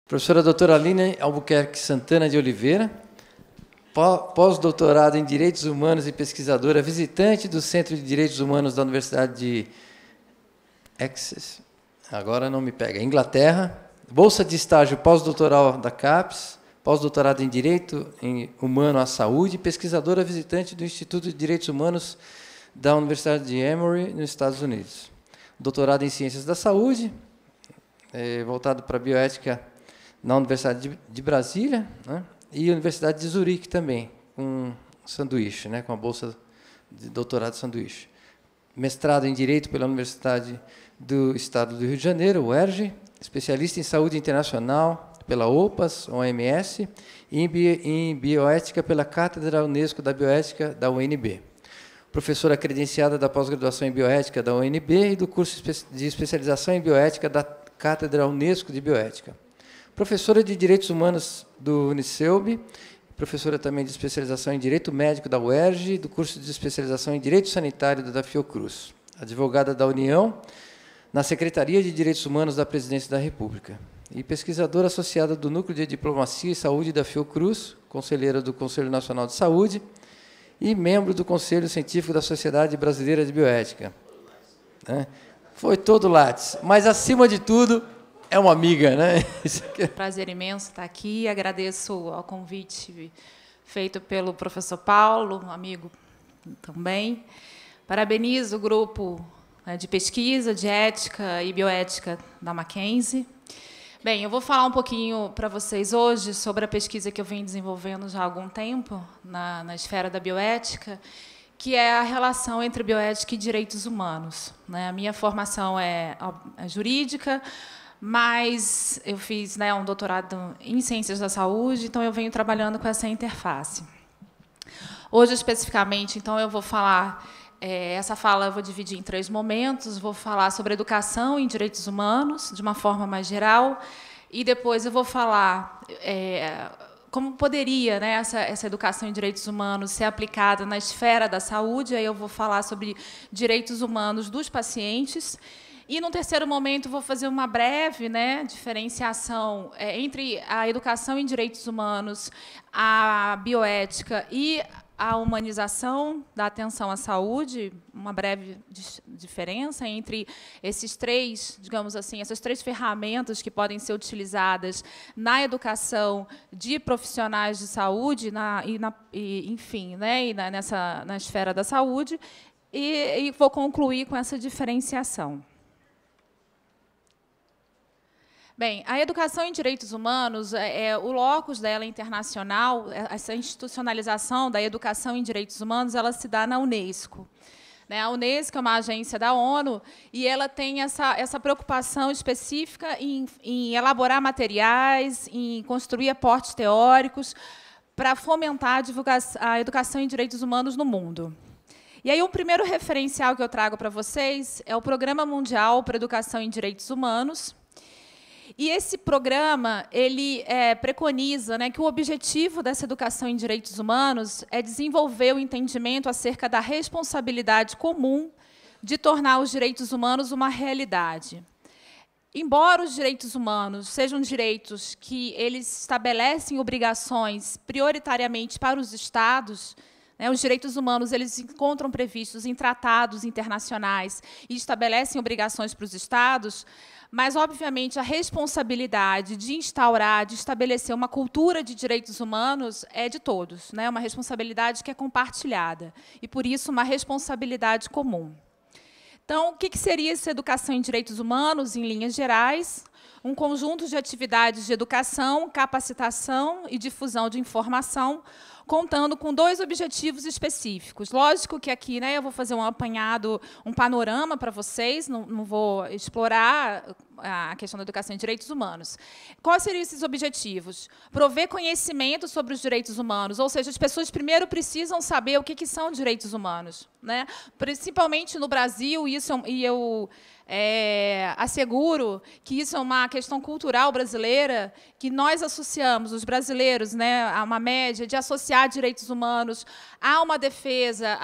Professora doutora Aline Albuquerque Santana de Oliveira, pós-doutorado em Direitos Humanos e pesquisadora, visitante do Centro de Direitos Humanos da Universidade de Essex, agora não me pega, Inglaterra, bolsa de estágio pós-doutoral da CAPES, pós-doutorado em Direito Humano à Saúde, pesquisadora visitante do Instituto de Direitos Humanos da Universidade de Emory, nos Estados Unidos. Doutorado em Ciências da Saúde, voltado para a bioética na Universidade de Brasília, né, e Universidade de Zurique também, com sanduíche, né, com a bolsa de doutorado de sanduíche. Mestrado em Direito pela Universidade do Estado do Rio de Janeiro, UERJ, especialista em Saúde Internacional pela OPAS, OMS, e em Bioética pela Cátedra Unesco da Bioética da UNB. Professora credenciada da pós-graduação em Bioética da UNB e do curso de especialização em Bioética da Cátedra Unesco de Bioética. Professora de Direitos Humanos do Unicelb, professora também de especialização em Direito Médico da UERJ e do curso de especialização em Direito Sanitário da Fiocruz. Advogada da União na Secretaria de Direitos Humanos da Presidência da República. E pesquisadora associada do Núcleo de Diplomacia e Saúde da Fiocruz, conselheira do Conselho Nacional de Saúde e membro do Conselho Científico da Sociedade Brasileira de Bioética. Foi todo Lattes, mas, acima de tudo, é uma amiga, né? Prazer imenso estar aqui. Agradeço ao convite feito pelo professor Paulo, um amigo também. Parabenizo o grupo de pesquisa de ética e bioética da Mackenzie. Bem, eu vou falar um pouquinho para vocês hoje sobre a pesquisa que eu venho desenvolvendo já há algum tempo na esfera da bioética, que é a relação entre bioética e direitos humanos. A minha formação é jurídica, mas eu fiz um doutorado em Ciências da Saúde, então eu venho trabalhando com essa interface. Hoje, especificamente, então, eu vou falar, essa fala eu vou dividir em 3 momentos, vou falar sobre educação em direitos humanos, de uma forma mais geral, e depois eu vou falar como poderia essa educação em direitos humanos ser aplicada na esfera da saúde, aí eu vou falar sobre direitos humanos dos pacientes. E, num terceiro momento, vou fazer uma breve diferenciação entre a educação em direitos humanos, a bioética e a humanização da atenção à saúde, uma breve diferença entre esses 3, digamos assim, essas 3 ferramentas que podem ser utilizadas na educação de profissionais de saúde, enfim, na esfera da saúde, e vou concluir com essa diferenciação. Bem, a educação em direitos humanos, o locus dela internacional, essa institucionalização da educação em direitos humanos, ela se dá na Unesco. A Unesco é uma agência da ONU e ela tem essa preocupação específica em elaborar materiais, em construir aportes teóricos para fomentar a educação em direitos humanos no mundo. E aí, o primeiro referencial que eu trago para vocês é o Programa Mundial para a Educação em Direitos Humanos. E esse programa ele preconiza que o objetivo dessa educação em direitos humanos é desenvolver o entendimento acerca da responsabilidade comum de tornar os direitos humanos uma realidade. Embora os direitos humanos sejam direitos que eles estabelecem obrigações prioritariamente para os Estados, os direitos humanos eles se encontram previstos em tratados internacionais e estabelecem obrigações para os Estados, mas, obviamente, a responsabilidade de instaurar, de estabelecer uma cultura de direitos humanos é de todos, uma responsabilidade que é compartilhada, e, por isso, uma responsabilidade comum. Então, o que seria essa educação em direitos humanos, em linhas gerais? Um conjunto de atividades de educação, capacitação e difusão de informação, contando com 2 objetivos específicos. Lógico que aqui eu vou fazer um apanhado, um panorama para vocês, não vou explorar a questão da educação em direitos humanos. Quais seriam esses objetivos? Prover conhecimento sobre os direitos humanos, ou seja, as pessoas primeiro precisam saber o que são direitos humanos. Principalmente no Brasil, e eu asseguro que isso é uma questão cultural brasileira, que nós associamos, os brasileiros, a uma média de associar direitos humanos a uma defesa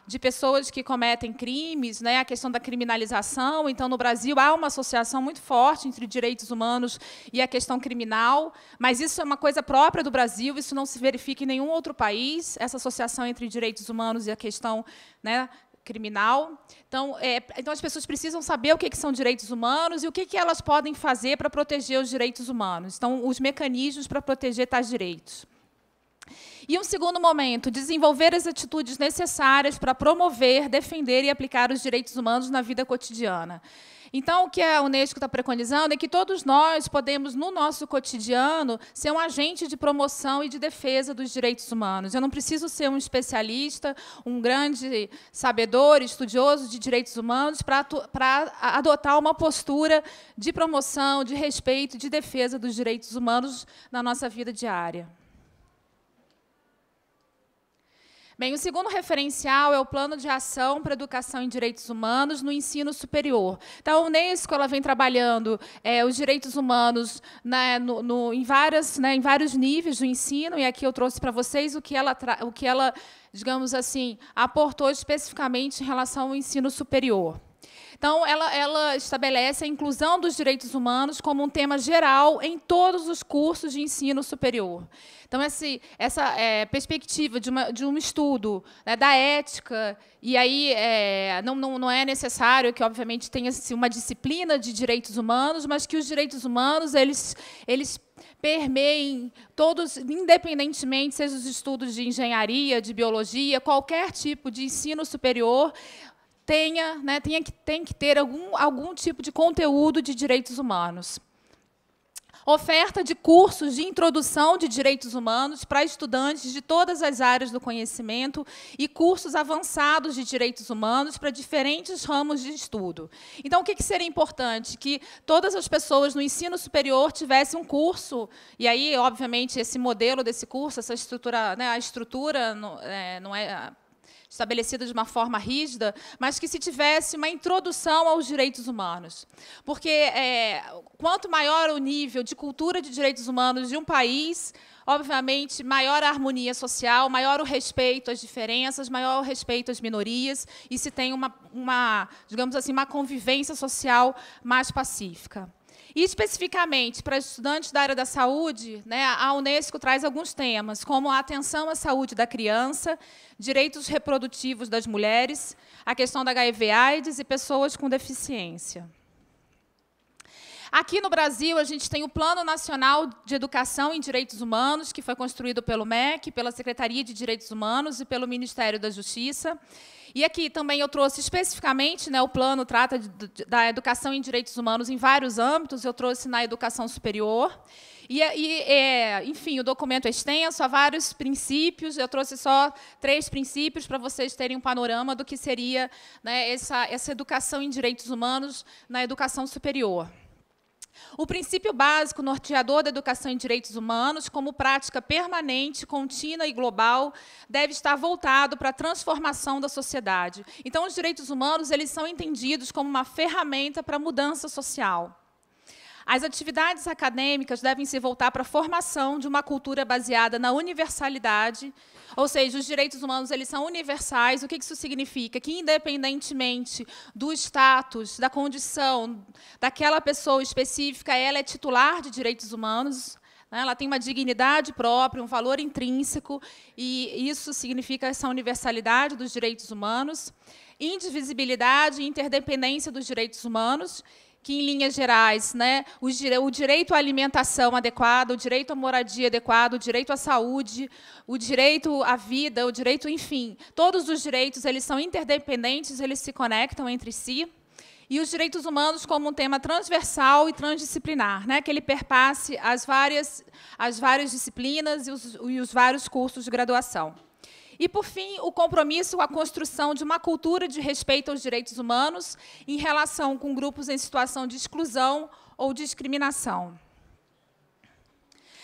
de pessoas que cometem crimes, a questão da criminalização. Então, no Brasil, há uma associação associação muito forte entre direitos humanos e a questão criminal, mas isso é uma coisa própria do Brasil, isso não se verifica em nenhum outro país, essa associação entre direitos humanos e a questão, né, criminal. Então, as pessoas precisam saber o que são direitos humanos e o que elas podem fazer para proteger os direitos humanos. Então, os mecanismos para proteger tais direitos. E um segundo momento, desenvolver as atitudes necessárias para promover, defender e aplicar os direitos humanos na vida cotidiana. Então, o que a Unesco está preconizando é que todos nós podemos, no nosso cotidiano, ser um agente de promoção e de defesa dos direitos humanos. Eu não preciso ser um especialista, um grande sabedor, estudioso de direitos humanos para adotar uma postura de promoção, de respeito, de defesa dos direitos humanos na nossa vida diária. Bem, o segundo referencial é o Plano de Ação para a Educação em Direitos Humanos no Ensino Superior. Então, a Unesco ela vem trabalhando os direitos humanos, né, em vários níveis do ensino, e aqui eu trouxe para vocês o que ela, digamos assim, aportou especificamente em relação ao ensino superior. Então, ela estabelece a inclusão dos direitos humanos como um tema geral em todos os cursos de ensino superior. Então, essa perspectiva de um estudo, né, da ética, e aí não é necessário que, obviamente, tenha uma disciplina de direitos humanos, mas que os direitos humanos eles permeiem todos, independentemente, seja os estudos de engenharia, de biologia, qualquer tipo de ensino superior, tem que ter algum tipo de conteúdo de direitos humanos. Oferta de cursos de introdução de direitos humanos para estudantes de todas as áreas do conhecimento e cursos avançados de direitos humanos para diferentes ramos de estudo. Então, o que seria importante? Que todas as pessoas no ensino superior tivessem um curso, e aí, obviamente, esse modelo desse curso, essa estrutura, né, a estrutura não é estabelecida de uma forma rígida, mas que se tivesse uma introdução aos direitos humanos. Porque quanto maior o nível de cultura de direitos humanos de um país, obviamente, maior a harmonia social, maior o respeito às diferenças, maior o respeito às minorias, e se tem digamos assim, uma convivência social mais pacífica. E, especificamente, para estudantes da área da saúde, né, a Unesco traz alguns temas, como a atenção à saúde da criança, direitos reprodutivos das mulheres, a questão da HIV/AIDS e pessoas com deficiência. Aqui no Brasil, a gente tem o Plano Nacional de Educação em Direitos Humanos, que foi construído pelo MEC, pela Secretaria de Direitos Humanos e pelo Ministério da Justiça. E aqui também eu trouxe especificamente, né, o plano trata da educação em direitos humanos em vários âmbitos, eu trouxe na educação superior. Enfim, o documento é extenso, há vários princípios, eu trouxe só 3 princípios para vocês terem um panorama do que seria, né, essa educação em direitos humanos na educação superior. O princípio básico norteador da educação em direitos humanos, como prática permanente, contínua e global, deve estar voltado para a transformação da sociedade. Então, os direitos humanos eles são entendidos como uma ferramenta para a mudança social. As atividades acadêmicas devem se voltar para a formação de uma cultura baseada na universalidade, ou seja, os direitos humanos eles são universais. O que isso significa? Que, independentemente do status, da condição daquela pessoa específica, ela é titular de direitos humanos, né? Ela tem uma dignidade própria, um valor intrínseco, e isso significa essa universalidade dos direitos humanos, indivisibilidade e interdependência dos direitos humanos, que, em linhas gerais, né, o direito à alimentação adequada, o direito à moradia adequada, o direito à saúde, o direito à vida, o direito, enfim, todos os direitos eles são interdependentes, eles se conectam entre si, e os direitos humanos como um tema transversal e transdisciplinar, né, que ele perpasse as várias disciplinas e os vários cursos de graduação. E, por fim, o compromisso com a construção de uma cultura de respeito aos direitos humanos em relação com grupos em situação de exclusão ou discriminação.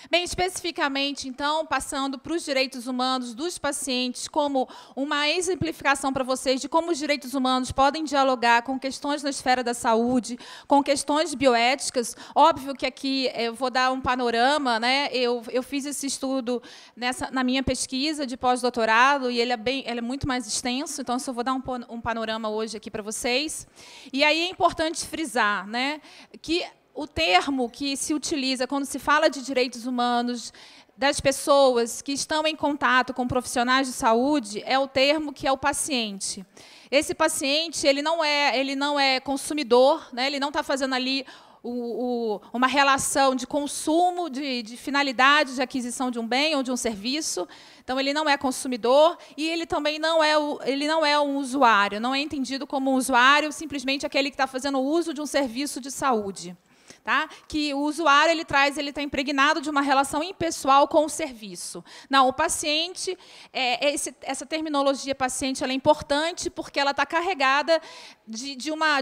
Bem, especificamente, então, passando para os direitos humanos dos pacientes, como uma exemplificação para vocês de como os direitos humanos podem dialogar com questões na esfera da saúde, com questões bioéticas. Óbvio que aqui eu vou dar um panorama, né? Eu fiz esse estudo na minha pesquisa de pós-doutorado, e ele é muito mais extenso, então eu só vou dar um panorama hoje aqui para vocês. E aí é importante frisar, né, que o termo que se utiliza quando se fala de direitos humanos das pessoas que estão em contato com profissionais de saúde é o termo que é o paciente. Esse paciente ele não é consumidor, né? Ele não está fazendo ali uma relação de consumo, de finalidade de aquisição de um bem ou de um serviço. Então, ele não é consumidor e ele também não é um usuário, não é entendido como um usuário, simplesmente aquele que está fazendo uso de um serviço de saúde. Tá? Que o usuário ele está impregnado de uma relação impessoal com o serviço. Não, o paciente, essa terminologia paciente ela é importante porque ela está carregada de uma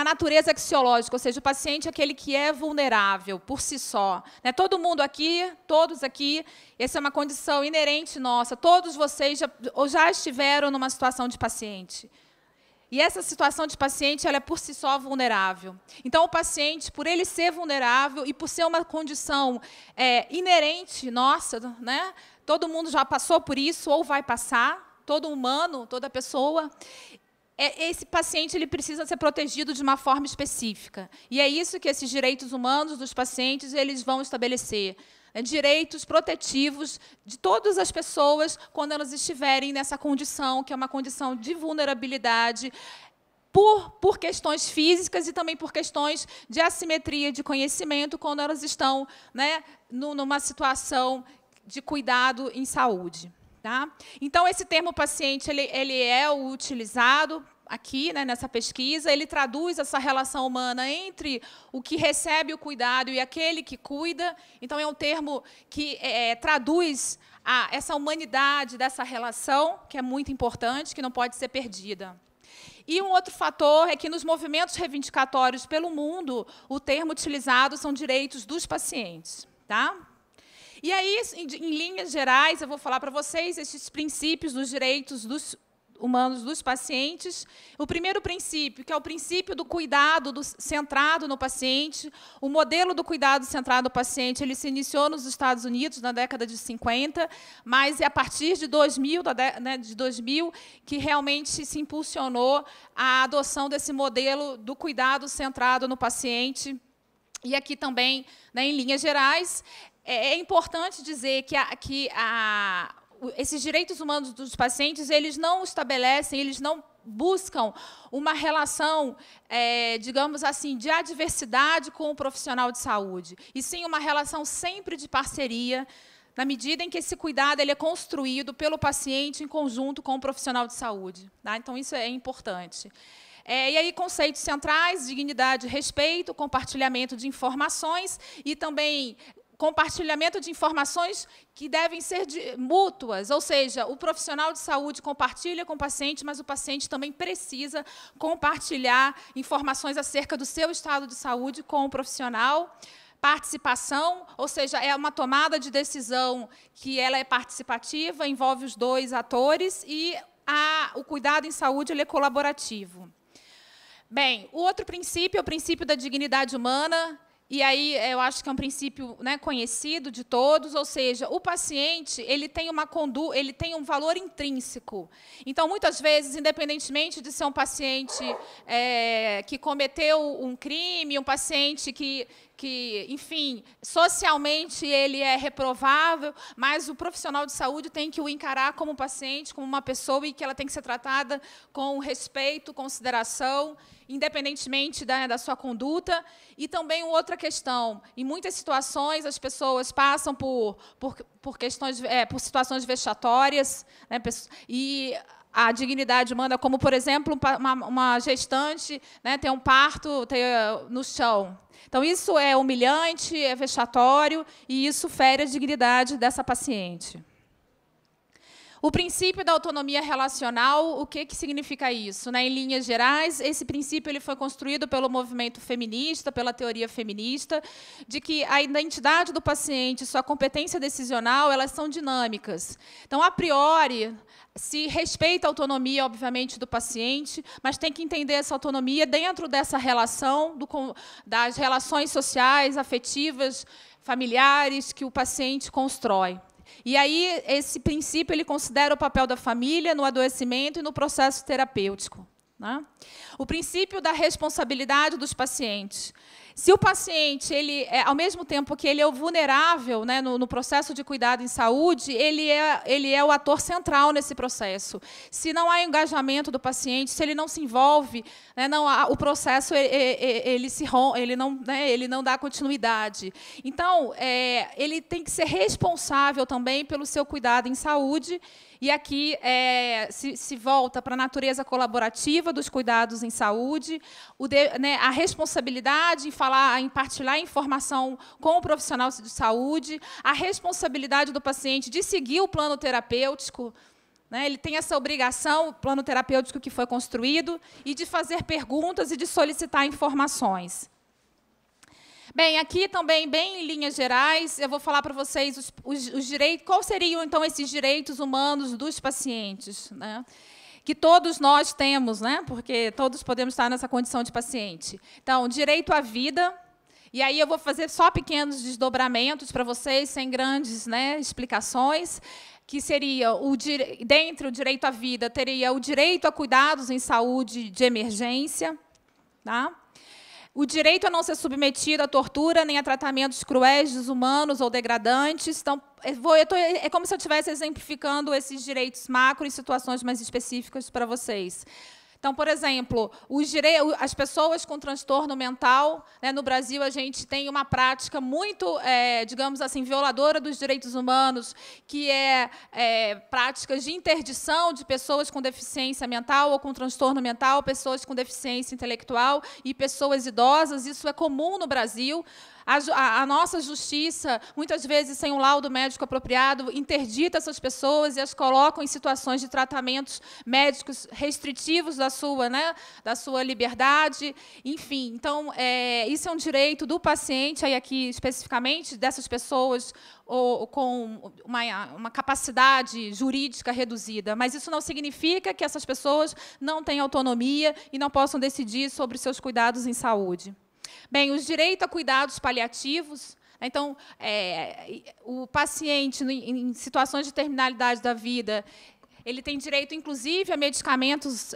natureza axiológica, ou seja, o paciente é aquele que é vulnerável por si só. Né? Todo mundo aqui, todos aqui, essa é uma condição inerente nossa, todos vocês já estiveram numa situação de paciente. E essa situação de paciente ela é por si só vulnerável. Então, o paciente, por ele ser vulnerável e por ser uma condição inerente nossa, né? Todo mundo já passou por isso ou vai passar, todo humano, toda pessoa, esse paciente ele precisa ser protegido de uma forma específica. E é isso que esses direitos humanos dos pacientes eles vão estabelecer. Direitos protetivos de todas as pessoas quando elas estiverem nessa condição, que é uma condição de vulnerabilidade, por questões físicas e também por questões de assimetria de conhecimento, quando elas estão, né, numa situação de cuidado em saúde. Tá? Então, esse termo paciente ele é utilizado aqui, né, nessa pesquisa, ele traduz essa relação humana entre o que recebe o cuidado e aquele que cuida. Então, é um termo que traduz essa humanidade dessa relação, que é muito importante, que não pode ser perdida. E um outro fator é que, nos movimentos reivindicatórios pelo mundo, o termo utilizado são direitos dos pacientes. Tá? E aí, em linhas gerais, eu vou falar para vocês esses princípios dos direitos humanos dos pacientes. O primeiro princípio, que é o princípio do cuidado centrado no paciente. O modelo do cuidado centrado no paciente ele se iniciou nos Estados Unidos na década de 50, mas é a partir de 2000, que realmente se impulsionou a adoção desse modelo do cuidado centrado no paciente. E aqui também, né, em linhas gerais, é importante dizer que esses direitos humanos dos pacientes, eles não estabelecem, eles não buscam uma relação, digamos assim, de adversidade com o profissional de saúde, e sim uma relação sempre de parceria, na medida em que esse cuidado ele é construído pelo paciente em conjunto com o profissional de saúde. Tá? Então, isso é importante. E aí, conceitos centrais, dignidade, respeito, compartilhamento de informações e também compartilhamento de informações que devem ser mútuas, ou seja, o profissional de saúde compartilha com o paciente, mas o paciente também precisa compartilhar informações acerca do seu estado de saúde com o profissional. Participação, ou seja, é uma tomada de decisão que ela é participativa, envolve os dois atores, e o cuidado em saúde ele é colaborativo. Bem, o outro princípio é o princípio da dignidade humana. E aí eu acho que é um princípio, né, conhecido de todos, ou seja, o paciente ele tem um valor intrínseco. Então, muitas vezes, independentemente de ser um paciente que cometeu um crime, um paciente que, enfim, socialmente ele é reprovável, mas o profissional de saúde tem que o encarar como um paciente, como uma pessoa, e que ela tem que ser tratada com respeito, consideração, independentemente da sua conduta. E também outra questão, em muitas situações as pessoas passam por situações vexatórias, né, e a dignidade humana, como, por exemplo, uma gestante, né, ter um parto no chão. Então, isso é humilhante, é vexatório, e isso fere a dignidade dessa paciente. O princípio da autonomia relacional, o que significa isso? Em linhas gerais, esse princípio ele foi construído pelo movimento feminista, pela teoria feminista, de que a identidade do paciente e sua competência decisional elas são dinâmicas. Então, a priori, se respeita a autonomia, obviamente, do paciente, mas tem que entender essa autonomia dentro dessa relação, das relações sociais, afetivas, familiares que o paciente constrói. E aí, esse princípio ele considera o papel da família no adoecimento e no processo terapêutico. O princípio da responsabilidade dos pacientes. Se o paciente, ao mesmo tempo que ele é o vulnerável no processo de cuidado em saúde, ele é o ator central nesse processo. Se não há engajamento do paciente, se ele não se envolve, o processo ele não dá continuidade. Então, ele tem que ser responsável também pelo seu cuidado em saúde. E aqui se volta para a natureza colaborativa dos cuidados em saúde, a responsabilidade em partilhar informação com o profissional de saúde, a responsabilidade do paciente de seguir o plano terapêutico. Ele tem essa obrigação, o plano terapêutico que foi construído, e de fazer perguntas e de solicitar informações. Bem, aqui também, bem em linhas gerais, eu vou falar para vocês os direitos, quais seriam, então, esses direitos humanos dos pacientes, que todos nós temos, porque todos podemos estar nessa condição de paciente. Então, direito à vida, e aí eu vou fazer só pequenos desdobramentos para vocês, sem grandes explicações, que seria, dentro do direito à vida, teria o direito a cuidados em saúde de emergência, o direito a não ser submetido à tortura nem a tratamentos cruéis, desumanos ou degradantes. Então, é como se eu estivesse exemplificando esses direitos macro em situações mais específicas para vocês. Então, por exemplo, as pessoas com transtorno mental, no Brasil, a gente tem uma prática muito, digamos assim, violadora dos direitos humanos, que práticas de interdição de pessoas com deficiência mental ou com transtorno mental, pessoas com deficiência intelectual e pessoas idosas. Isso é comum no Brasil. A nossa justiça, muitas vezes sem um laudo médico apropriado, interdita essas pessoas e as colocam em situações de tratamentos médicos restritivos da sua liberdade. Enfim, então, isso é um direito do paciente, aí aqui especificamente, dessas pessoas com uma capacidade jurídica reduzida. Mas isso não significa que essas pessoas não tenham autonomia e não possam decidir sobre seus cuidados em saúde. Bem, os direitos a cuidados paliativos. Então, o paciente, em situações de terminalidade da vida, ele tem direito, inclusive, a medicamentos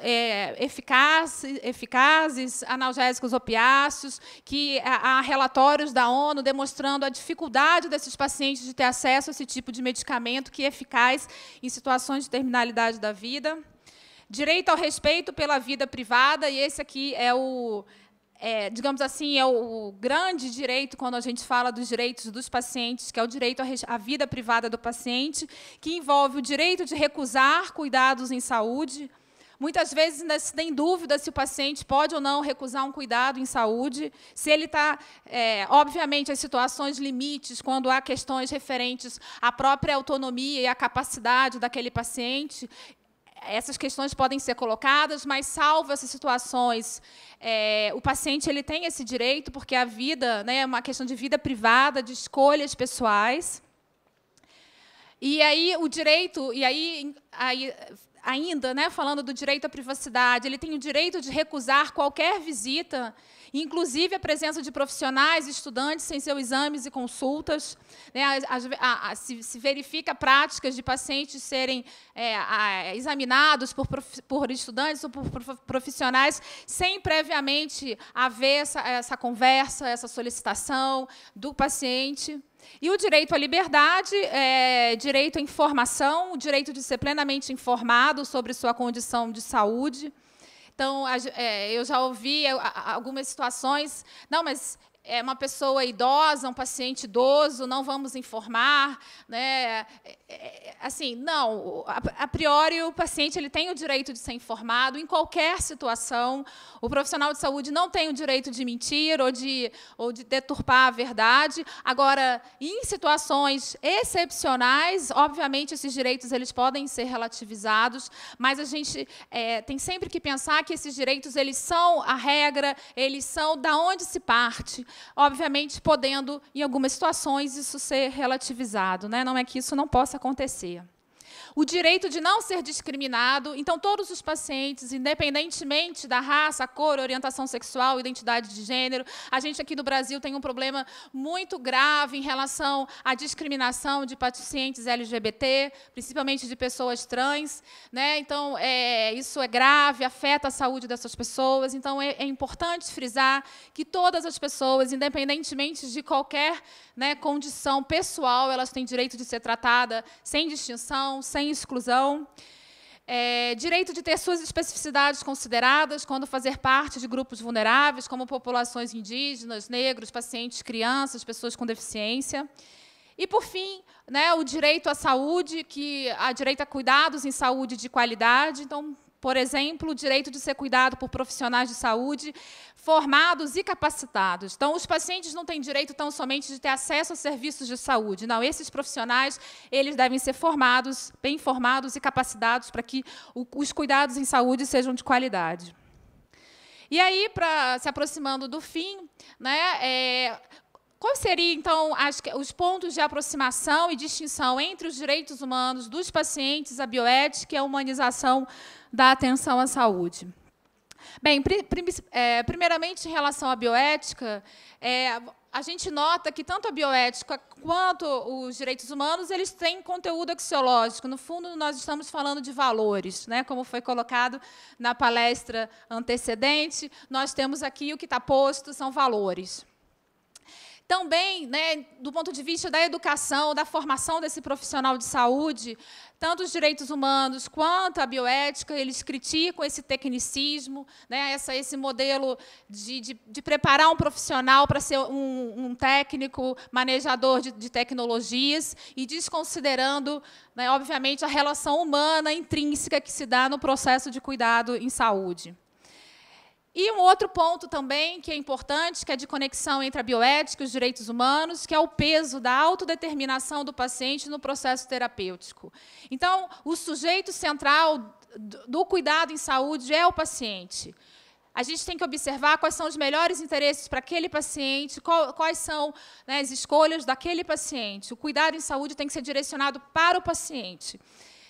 eficazes, analgésicos opiáceos, que há relatórios da ONU demonstrando a dificuldade desses pacientes de ter acesso a esse tipo de medicamento que é eficaz em situações de terminalidade da vida. Direito ao respeito pela vida privada, e esse aqui digamos assim, é o grande direito quando a gente fala dos direitos dos pacientes, que é o direito à vida privada do paciente, que envolve o direito de recusar cuidados em saúde. Muitas vezes ainda se tem dúvida se o paciente pode ou não recusar um cuidado em saúde, se ele está, obviamente, as situações limites, quando há questões referentes à própria autonomia e à capacidade daquele paciente. Essas questões podem ser colocadas, mas, salvo essas situações, o paciente ele tem esse direito, porque a vida é uma questão de vida privada, de escolhas pessoais. E aí o direito, ainda, falando do direito à privacidade, ele tem o direito de recusar qualquer visita, inclusive a presença de profissionais, estudantes, sem seus exames e consultas. Se verifica práticas de pacientes serem examinados por estudantes ou por profissionais, sem previamente haver essa conversa, essa solicitação do paciente. E o direito à liberdade, direito à informação, o direito de ser plenamente informado sobre sua condição de saúde. Então, eu já ouvi algumas situações, não, mas é uma pessoa idosa, um paciente idoso, não vamos informar, né? Assim, não, a priori o paciente ele tem o direito de ser informado em qualquer situação. O profissional de saúde não tem o direito de mentir ou de deturpar a verdade. Agora, em situações excepcionais, obviamente esses direitos eles podem ser relativizados, mas a gente tem sempre que pensar que esses direitos eles são a regra, eles são da onde se parte. Obviamente, podendo, em algumas situações, isso ser relativizado, né? Não é que isso não possa acontecer. O direito de não ser discriminado. Então, todos os pacientes, independentemente da raça, cor, orientação sexual, identidade de gênero, a gente aqui no Brasil tem um problema muito grave em relação à discriminação de pacientes LGBT, principalmente de pessoas trans, né? Então, isso é grave, afeta a saúde dessas pessoas. Então, é importante frisar que todas as pessoas, independentemente de qualquer, né, condição pessoal, elas têm direito de ser tratadas sem distinção, sem exclusão, direito de ter suas especificidades consideradas quando fazer parte de grupos vulneráveis, como populações indígenas, negros, pacientes, crianças, pessoas com deficiência. E, por fim, né, o direito à saúde, a direito a cuidados em saúde de qualidade. Então, por exemplo, o direito de ser cuidado por profissionais de saúde formados e capacitados. Então, os pacientes não têm direito tão somente de ter acesso a serviços de saúde. Não, esses profissionais eles devem ser formados, bem formados e capacitados para que os cuidados em saúde sejam de qualidade. E aí, se aproximando do fim, né, quais seriam, então, os pontos de aproximação e distinção entre os direitos humanos dos pacientes, a bioética e a humanização da atenção à saúde? Bem, primeiramente, em relação à bioética, a gente nota que tanto a bioética quanto os direitos humanos eles têm conteúdo axiológico. No fundo, nós estamos falando de valores, né? Como foi colocado na palestra antecedente, nós temos aqui o que está posto são valores. Também, né, do ponto de vista da educação, da formação desse profissional de saúde, tanto os direitos humanos quanto a bioética, eles criticam esse tecnicismo, né, esse modelo de preparar um profissional para ser um técnico, manejador de tecnologias, e desconsiderando, né, obviamente, a relação humana intrínseca que se dá no processo de cuidado em saúde. E um outro ponto também que é importante, que é de conexão entre a bioética e os direitos humanos, que é o peso da autodeterminação do paciente no processo terapêutico. Então, o sujeito central do cuidado em saúde é o paciente. A gente tem que observar quais são os melhores interesses para aquele paciente, quais são, né, as escolhas daquele paciente. O cuidado em saúde tem que ser direcionado para o paciente,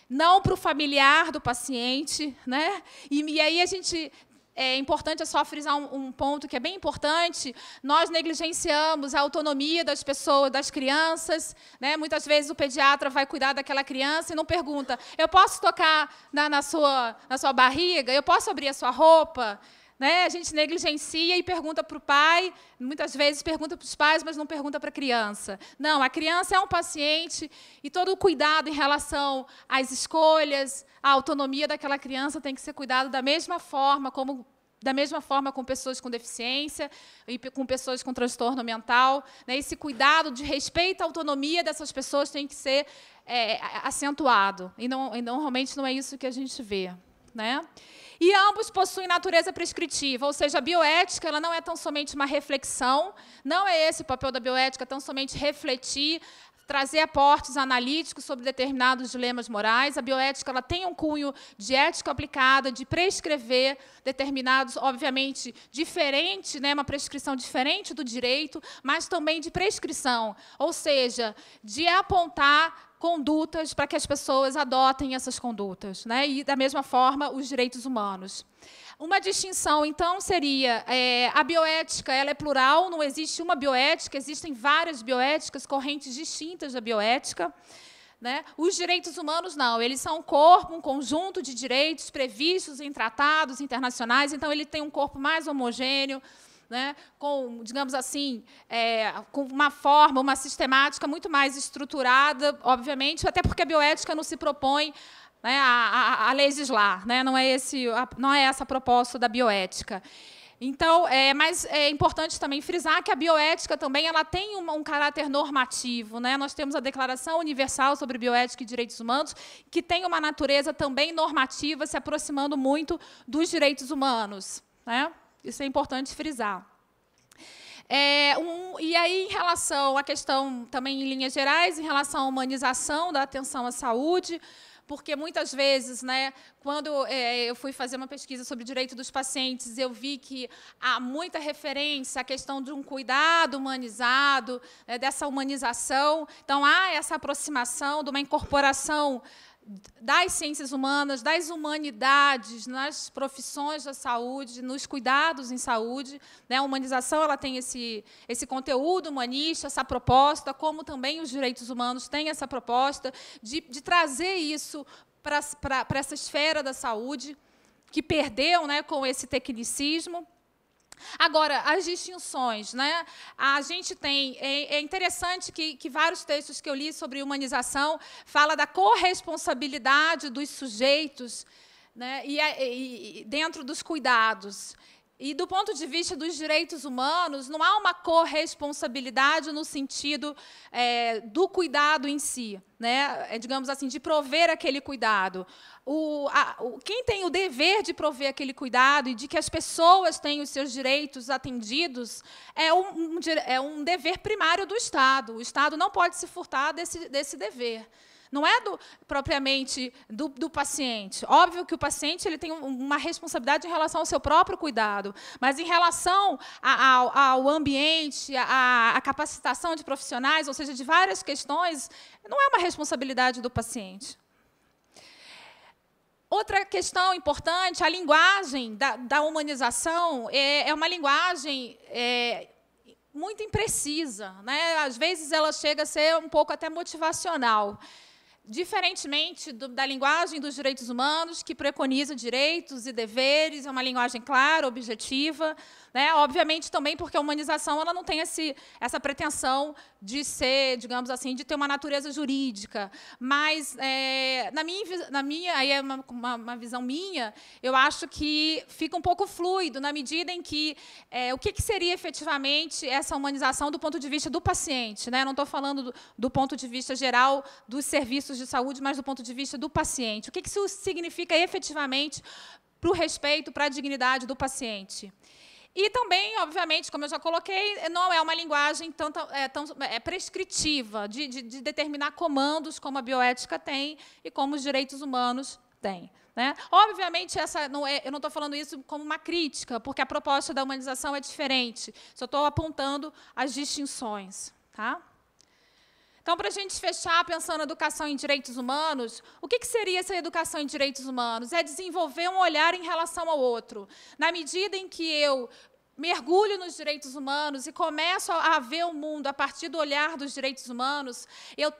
não para o familiar do paciente, né? E aí a gente... É importante só frisar um ponto que é bem importante. Nós negligenciamos a autonomia das pessoas, das crianças, né? Muitas vezes o pediatra vai cuidar daquela criança e não pergunta: eu posso tocar na sua barriga? Eu posso abrir a sua roupa? Né? A gente negligencia e pergunta para o pai, muitas vezes pergunta para os pais, mas não pergunta para a criança. Não, a criança é um paciente e todo o cuidado em relação às escolhas, à autonomia daquela criança tem que ser cuidado da mesma forma com pessoas com deficiência e com pessoas com transtorno mental. Né? Esse cuidado de respeito à autonomia dessas pessoas tem que ser acentuado. E normalmente não é isso que a gente vê. Né? E ambos possuem natureza prescritiva, ou seja, a bioética ela não é tão somente uma reflexão, não é esse o papel da bioética, tão somente refletir, trazer aportes analíticos sobre determinados dilemas morais. A bioética ela tem um cunho de ética aplicada, de prescrever determinados, obviamente, diferente, né, uma prescrição diferente do direito, mas também de prescrição, ou seja, de apontar condutas para que as pessoas adotem essas condutas, né? E, da mesma forma, os direitos humanos. Uma distinção, então, seria a bioética ela é plural, não existe uma bioética, existem várias bioéticas, correntes distintas da bioética. Né? Os direitos humanos, não, eles são um corpo, um conjunto de direitos previstos em tratados internacionais, então ele tem um corpo mais homogêneo, né, com, digamos assim, com uma forma, uma sistemática muito mais estruturada, obviamente, até porque a bioética não se propõe, né, a legislar, né, não é essa a proposta da bioética. Então, mas é importante também frisar que a bioética também ela tem um caráter normativo, né? Nós temos a Declaração Universal sobre Bioética e Direitos Humanos, que tem uma natureza também normativa, se aproximando muito dos direitos humanos, né? Isso é importante frisar. E aí, em relação à questão, também em linhas gerais, em relação à humanização da atenção à saúde, porque muitas vezes, né, quando eu fui fazer uma pesquisa sobre o direito dos pacientes, eu vi que há muita referência à questão de um cuidado humanizado, né, dessa humanização. Então, há essa aproximação de uma incorporação das ciências humanas, das humanidades, nas profissões da saúde, nos cuidados em saúde, né? A humanização ela tem esse conteúdo humanista, essa proposta, como também os direitos humanos têm essa proposta de trazer isso para essa esfera da saúde, que perdeu, né, com esse tecnicismo. Agora, as distinções, né? A gente tem, é interessante que vários textos que eu li sobre humanização fala da corresponsabilidade dos sujeitos, né? E dentro dos cuidados. E, do ponto de vista dos direitos humanos, não há uma corresponsabilidade no sentido do cuidado em si, né? Digamos assim, de prover aquele cuidado. Quem tem o dever de prover aquele cuidado e de que as pessoas tenham os seus direitos atendidos é um dever primário do Estado. O Estado não pode se furtar desse dever. Não é propriamente do paciente. Óbvio que o paciente ele tem uma responsabilidade em relação ao seu próprio cuidado, mas em relação ao ambiente, à capacitação de profissionais, ou seja, de várias questões, não é uma responsabilidade do paciente. Outra questão importante, a linguagem da humanização é uma linguagem muito imprecisa, né? Às vezes ela chega a ser um pouco até motivacional. Diferentemente da linguagem dos direitos humanos, que preconiza direitos e deveres, é uma linguagem clara, objetiva, né? Obviamente, também porque a humanização ela não tem essa pretensão de ser, digamos assim, de ter uma natureza jurídica. Mas, na minha aí é uma visão minha, eu acho que fica um pouco fluido, na medida em que o que seria efetivamente essa humanização do ponto de vista do paciente, né? Não estou falando do ponto de vista geral dos serviços de saúde, mas do ponto de vista do paciente. O que isso significa efetivamente para o respeito, para a dignidade do paciente? E também, obviamente, como eu já coloquei, não é uma linguagem tão prescritiva de determinar comandos como a bioética tem e como os direitos humanos têm, né? Obviamente, eu não estou falando isso como uma crítica, porque a proposta da humanização é diferente. Só estou apontando as distinções. Tá? Então, para a gente fechar, pensando na educação em direitos humanos, o que seria essa educação em direitos humanos? É desenvolver um olhar em relação ao outro. Na medida em que eu mergulho nos direitos humanos e começo a ver o mundo a partir do olhar dos direitos humanos, eu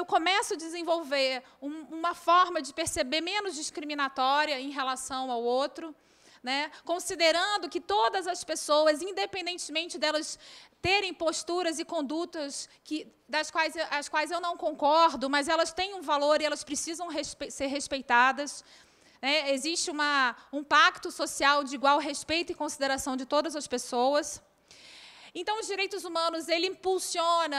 começo a desenvolver uma forma de perceber menos discriminatória em relação ao outro, né? Considerando que todas as pessoas, independentemente delas terem posturas e condutas as quais eu não concordo, mas elas têm um valor e elas precisam ser respeitadas. Existe um pacto social de igual respeito e consideração de todas as pessoas. Então, os direitos humanos ele impulsiona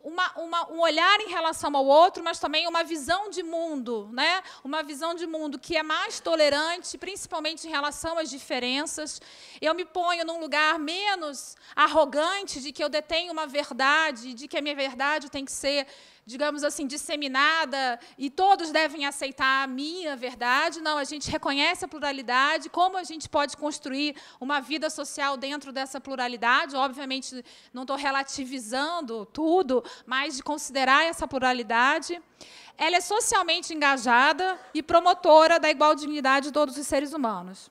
um olhar em relação ao outro, mas também uma visão de mundo, né? Uma visão de mundo que é mais tolerante, principalmente em relação às diferenças. Eu me ponho num lugar menos arrogante de que eu detenho uma verdade, de que a minha verdade tem que ser, digamos assim, disseminada e todos devem aceitar a minha verdade. Não, a gente reconhece a pluralidade, como a gente pode construir uma vida social dentro dessa pluralidade. Obviamente, não estou relativizando tudo, mas de considerar essa pluralidade. Ela é socialmente engajada e promotora da igual dignidade de todos os seres humanos,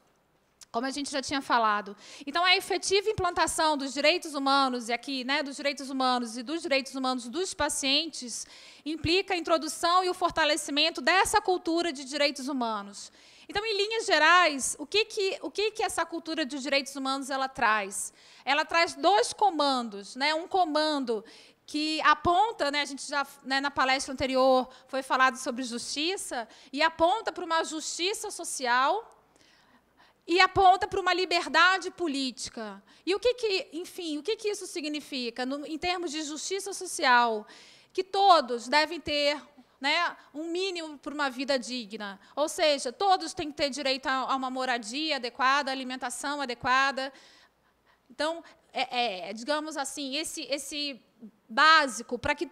como a gente já tinha falado. Então, a efetiva implantação dos direitos humanos, e aqui, né, dos direitos humanos e dos direitos humanos dos pacientes, implica a introdução e o fortalecimento dessa cultura de direitos humanos. Então, em linhas gerais, o que essa cultura de direitos humanos ela traz? Ela traz dois comandos, né? Um comando que aponta, né, a gente já, né, na palestra anterior foi falado sobre justiça, e aponta para uma justiça social, e aponta para uma liberdade política. E enfim, o que isso significa em termos de justiça social? Que todos devem ter, né, um mínimo para uma vida digna. Ou seja, todos têm que ter direito a uma moradia adequada, alimentação adequada. Então, digamos assim, esse básico para que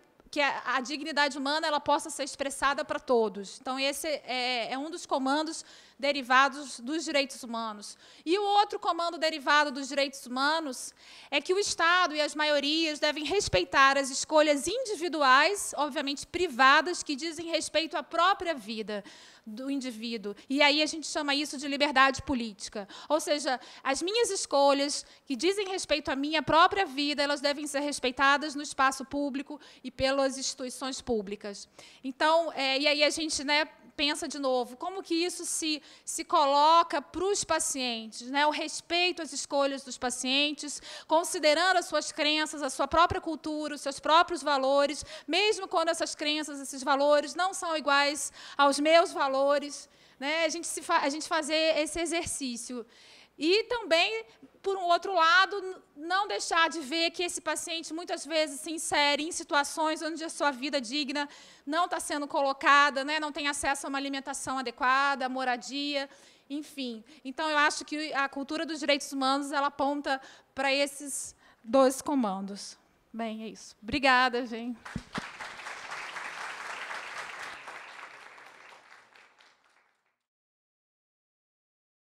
a dignidade humana ela possa ser expressada para todos. Então, esse é um dos comandos derivados dos direitos humanos. E o outro comando derivado dos direitos humanos é que o Estado e as maiorias devem respeitar as escolhas individuais, obviamente privadas, que dizem respeito à própria vida do indivíduo. E aí a gente chama isso de liberdade política. Ou seja, as minhas escolhas, que dizem respeito à minha própria vida, elas devem ser respeitadas no espaço público e pelas instituições públicas. Então, e aí a gente, né, pensa de novo, como que isso se coloca para os pacientes, né? O respeito às escolhas dos pacientes, considerando as suas crenças, a sua própria cultura, os seus próprios valores, mesmo quando essas crenças, esses valores não são iguais aos meus valores, né? A gente fazer esse exercício. E também, por um outro lado, não deixar de ver que esse paciente muitas vezes se insere em situações onde a sua vida digna não está sendo colocada, né? Não tem acesso a uma alimentação adequada, a moradia, enfim. Então, eu acho que a cultura dos direitos humanos ela aponta para esses dois comandos. Bem, é isso. Obrigada, gente.